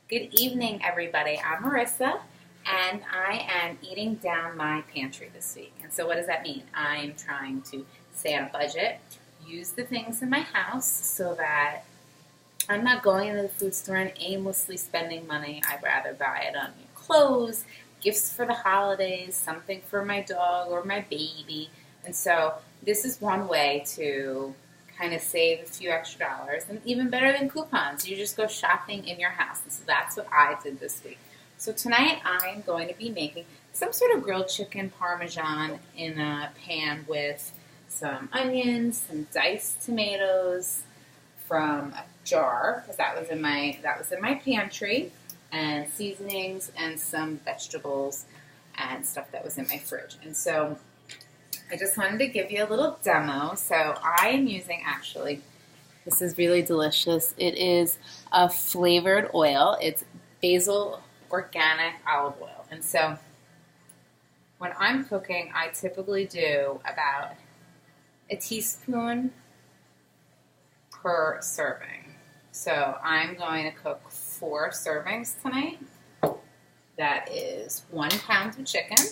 Good evening, everybody. I'm Marissa, and I am eating down my pantry this week. And so, what does that mean? I'm trying to stay on a budget, use the things in my house so that I'm not going into the food store and aimlessly spending money. I'd rather buy it on clothes, gifts for the holidays, something for my dog or my baby. And so, this is one way to kind of save a few extra dollars, and even better than coupons, you just go shopping in your house. And so that's what I did this week. So tonight I'm going to be making some sort of grilled chicken parmesan in a pan with some onions, some diced tomatoes from a jar, because that was in my pantry, and seasonings and some vegetables and stuff that was in my fridge. And so I just wanted to give you a little demo. So I am using, actually, this is really delicious. It is a flavored oil. It's basil organic olive oil. And so when I'm cooking, I typically do about a teaspoon per serving. So I'm going to cook 4 servings tonight. That is 1 pound of chicken.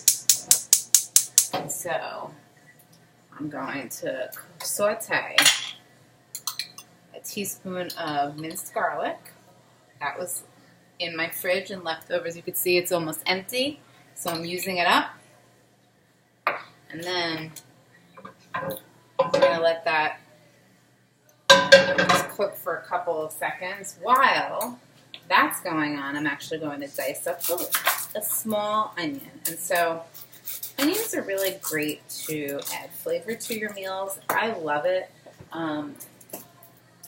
And so I'm going to saute a teaspoon of minced garlic. That was in my fridge and leftovers. You can see it's almost empty, so I'm using it up. And then I'm going to let that just cook for a couple of seconds. While that's going on, I'm actually going to dice up a small onion. And so onions are really great to add flavor to your meals. I love it.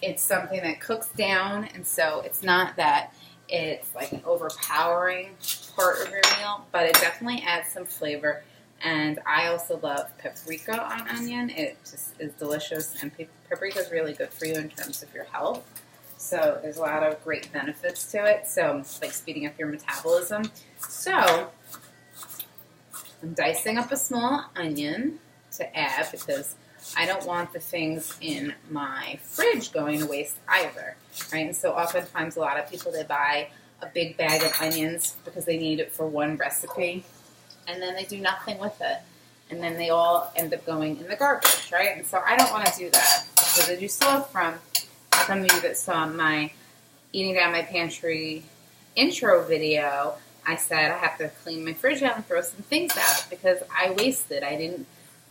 It's something that cooks down, and so it's not that it's like an overpowering part of your meal, but it definitely adds some flavor. And I also love paprika on onion. It just is delicious, and paprika is really good for you in terms of your health. So there's a lot of great benefits to it. So it's like speeding up your metabolism. So I'm dicing up a small onion to add because I don't want the things in my fridge going to waste either, right? And so oftentimes a lot of people, they buy a big bag of onions because they need it for one recipe, and then they do nothing with it. And then they all end up going in the garbage, right? And so I don't want to do that. Because as you saw from some of you that saw my Eating Down My Pantry intro video, I said I have to clean my fridge out and throw some things out because I wasted. I didn't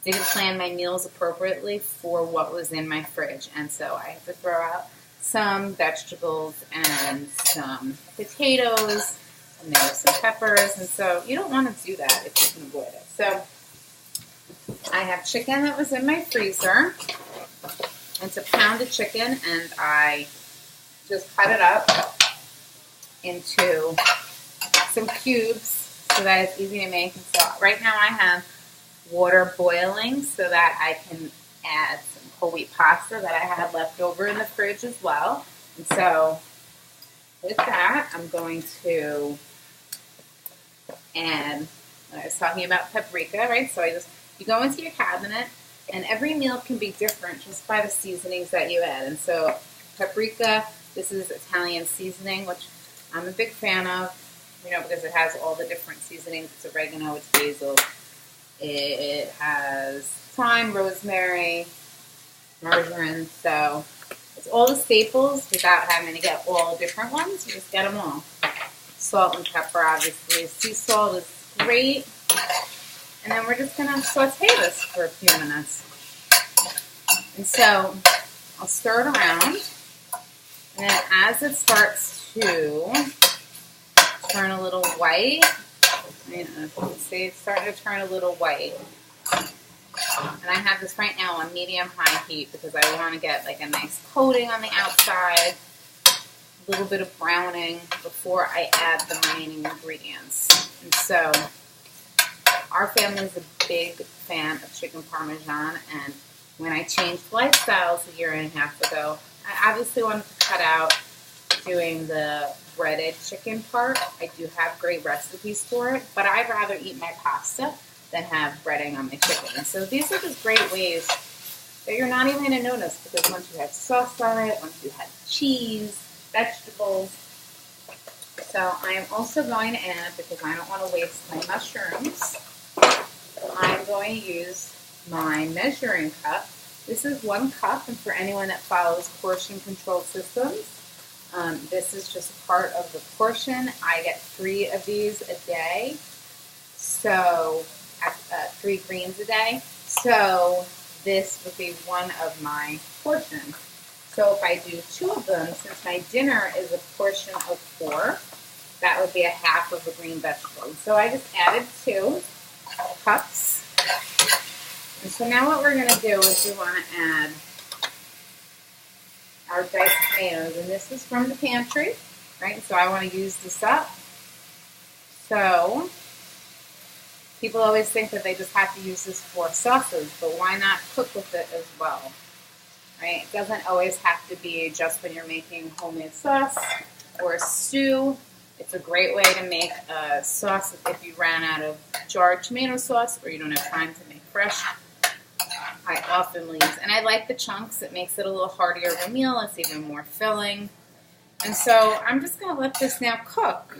plan my meals appropriately for what was in my fridge. And so I have to throw out some vegetables and some potatoes, and there were some peppers. And so you don't want to do that if you can avoid it. So I have chicken that was in my freezer. It's a pound of chicken, and I just cut it up into some cubes so that it's easy to make. And so right now I have water boiling so that I can add some whole wheat pasta that I had left over in the fridge as well. And so with that, I'm going to add, I was talking about paprika, right? So you go into your cabinet, and every meal can be different just by the seasonings that you add. And so paprika, this is Italian seasoning, which I'm a big fan of, because it has all the different seasonings. It's oregano, it's basil, it has thyme, rosemary, marjoram. So it's all the staples without having to get all different ones. You just get them all. Salt and pepper, obviously. Sea salt is great. And then we're just going to saute this for a few minutes. And so I'll stir it around. And then as it starts to turn a little white, see it's starting to turn a little white. And I have this right now on medium-high heat because I want to get like a nice coating on the outside, a little bit of browning before I add the remaining ingredients. And so our family is a big fan of chicken parmesan, and when I changed lifestyles a year and a half ago, I obviously wanted to cut out doing the breaded chicken part. I do have great recipes for it, but I'd rather eat my pasta than have breading on my chicken. And so these are just great ways that you're not even going to notice, because once you have sauce on it, once you have cheese, vegetables. So So I am also going to add, because I don't want to waste my mushrooms, I'm going to use my measuring cup. This is 1 cup, and for anyone that follows portion control systems, this is just part of the portion. I get 3 of these a day, so 3 greens a day. So this would be 1 of my portions. So if I do 2 of them, since my dinner is a portion of 4, that would be a half of a green vegetable. So I just added 2 cups. And so now what we're going to do is we want to add our diced tomatoes. And this is from the pantry, right? So I want to use this up. So people always think that they just have to use this for sauces, but why not cook with it as well? Right? It doesn't always have to be just when you're making homemade sauce or a stew. It's a great way to make a sauce if you ran out of jarred tomato sauce or you don't have time to make fresh. I often use, and I like the chunks. It makes it a little heartier of a meal. It's even more filling. And so I'm just going to let this now cook.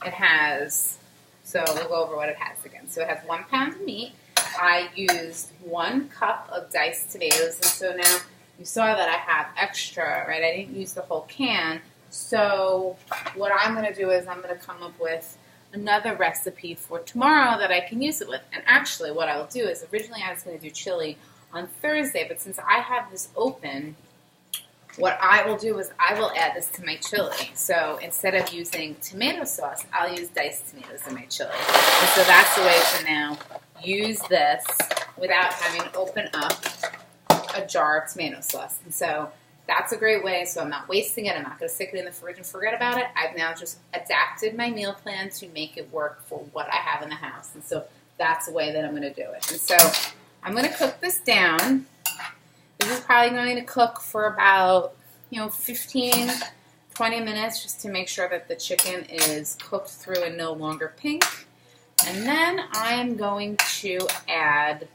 It has, so we'll go over what it has again. So it has 1 pound of meat. I used 1 cup of diced tomatoes, and so now you saw that I have extra, right? I didn't use the whole can. So what I'm going to do is I'm going to come up with another recipe for tomorrow that I can use it with. And actually what I'll do is, originally I was going to do chili on Thursday, but since I have this open, what I will do is I will add this to my chili. So instead of using tomato sauce, I'll use diced tomatoes in my chili. And so that's the way to now use this without having to open up a jar of tomato sauce. And so that's a great way, so I'm not wasting it. I'm not going to stick it in the fridge and forget about it. I've now just adapted my meal plan to make it work for what I have in the house. And so that's the way that I'm going to do it. And so I'm going to cook this down. This is probably going to cook for about, 15, 20 minutes just to make sure that the chicken is cooked through and no longer pink. And then I'm going to add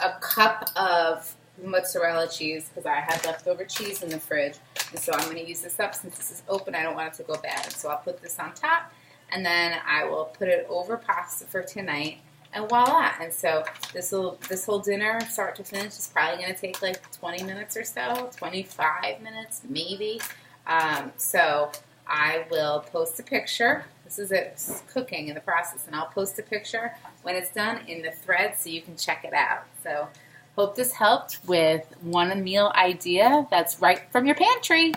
a cup of mozzarella cheese because I had leftover cheese in the fridge. And so I'm going to use this up since this is open. I don't want it to go bad. And so I'll put this on top, and then I will put it over pasta for tonight. And voila. And so this whole dinner, start to finish, is probably going to take like 20 minutes or so, 25 minutes maybe. So I will post a picture. This is it cooking in the process, and I'll post a picture when it's done in the thread so you can check it out. So hope this helped with one meal idea that's right from your pantry.